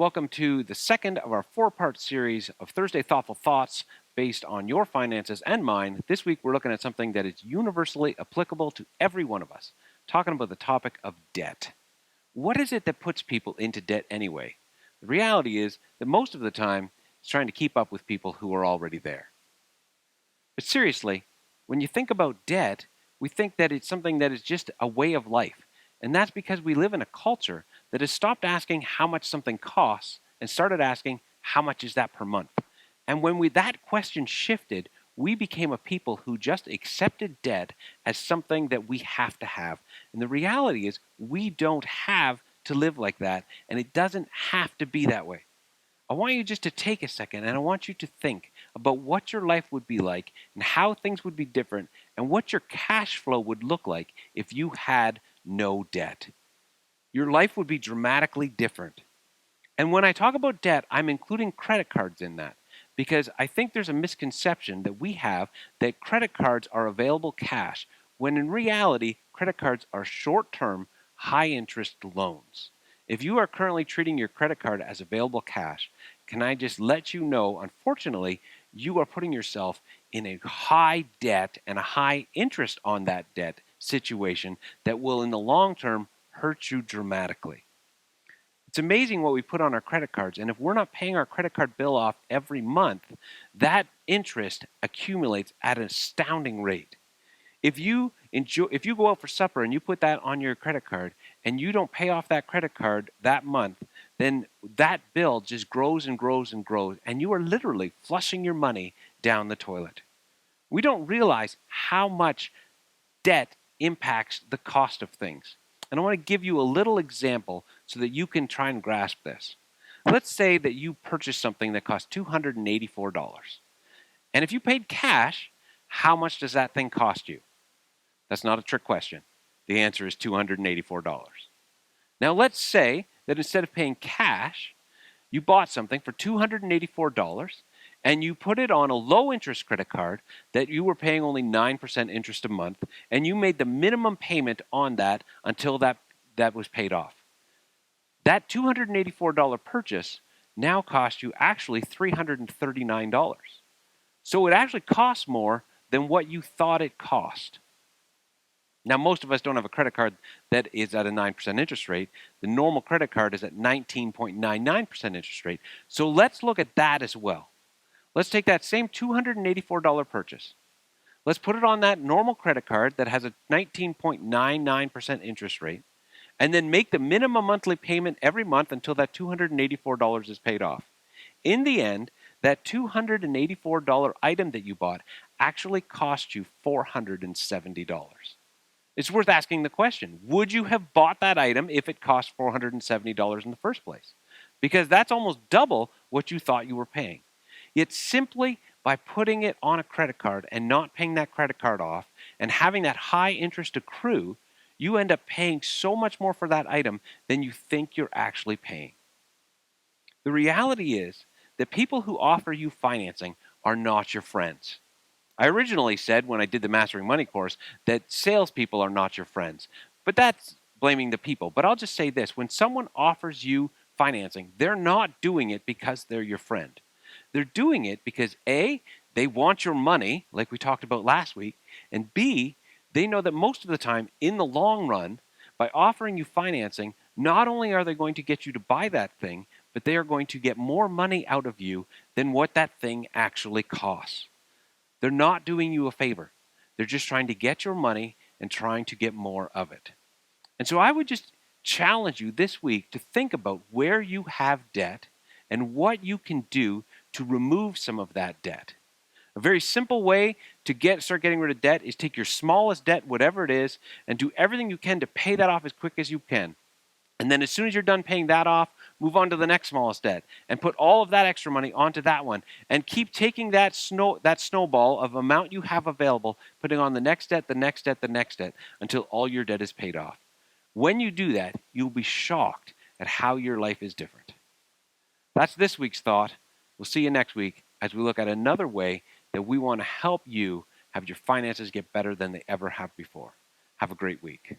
welcome to the second of our four-part series of Thursday Thoughtful Thoughts based on your finances and mine. This week, we're looking at something that is universally applicable to every one of us, talking about the topic of debt. What is it that puts people into debt anyway? The reality is that most of the time, it's trying to keep up with people who are already there. But seriously, when you think about debt, we think that it's something that is just a way of life. And that's because we live in a culture that has stopped asking how much something costs and started asking how much is that per month. And when that question shifted, we became a people who just accepted debt as something that we have to have. And the reality is we don't have to live like that, and it doesn't have to be that way. I want you just to take a second and I want you to think about what your life would be like and how things would be different and what your cash flow would look like if you had no debt. Your life would be dramatically different. And when I talk about debt, I'm including credit cards in that because I think there's a misconception that we have that credit cards are available cash when in reality, credit cards are short-term, high-interest loans. If you are currently treating your credit card as available cash, can I just let you know, unfortunately, you are putting yourself in a high debt and a high interest on that debt situation that will, in the long term, hurt you dramatically. It's amazing what we put on our credit cards, and if we're not paying our credit card bill off every month, that interest accumulates at an astounding rate. If you go out for supper and you put that on your credit card and you don't pay off that credit card that month, then that bill just grows and grows and grows, and you are literally flushing your money down the toilet. We don't realize how much debt impacts the cost of things. And I want to give you a little example so that you can try and grasp this. Let's say that you purchased something that cost $284. And if you paid cash, how much does that thing cost you? That's not a trick question. The answer is $284. Now let's say that instead of paying cash, you bought something for $284 and you put it on a low interest credit card that you were paying only 9% interest a month, and you made the minimum payment on that until that was paid off. That $284 purchase now cost you actually $339. So it actually costs more than what you thought it cost. Now, most of us don't have a credit card that is at a 9% interest rate. The normal credit card is at 19.99% interest rate. So let's look at that as well. Let's take that same $284 purchase. Let's put it on that normal credit card that has a 19.99% interest rate, and then make the minimum monthly payment every month until that $284 is paid off. In the end, that $284 item that you bought actually cost you $470. It's worth asking the question, would you have bought that item if it cost $470 in the first place? Because that's almost double what you thought you were paying. Yet simply by putting it on a credit card and not paying that credit card off and having that high interest accrue, you end up paying so much more for that item than you think you're actually paying. The reality is that people who offer you financing are not your friends. I originally said when I did the Mastering Money course that salespeople are not your friends, but that's blaming the people. But I'll just say this, when someone offers you financing, they're not doing it because they're your friend. They're doing it because A, they want your money, like we talked about last week, and B, they know that most of the time, in the long run, by offering you financing, not only are they going to get you to buy that thing, but they are going to get more money out of you than what that thing actually costs. They're not doing you a favor. They're just trying to get your money and trying to get more of it. And so I would just challenge you this week to think about where you have debt and what you can do to remove some of that debt. A very simple way to start getting rid of debt is take your smallest debt, whatever it is, and do everything you can to pay that off as quick as you can. And then as soon as you're done paying that off, move on to the next smallest debt and put all of that extra money onto that one. And keep taking that snowball of amount you have available, putting on the next debt, the next debt, the next debt, until all your debt is paid off. When you do that, you'll be shocked at how your life is different. That's this week's thought. We'll see you next week as we look at another way that we want to help you have your finances get better than they ever have before. Have a great week.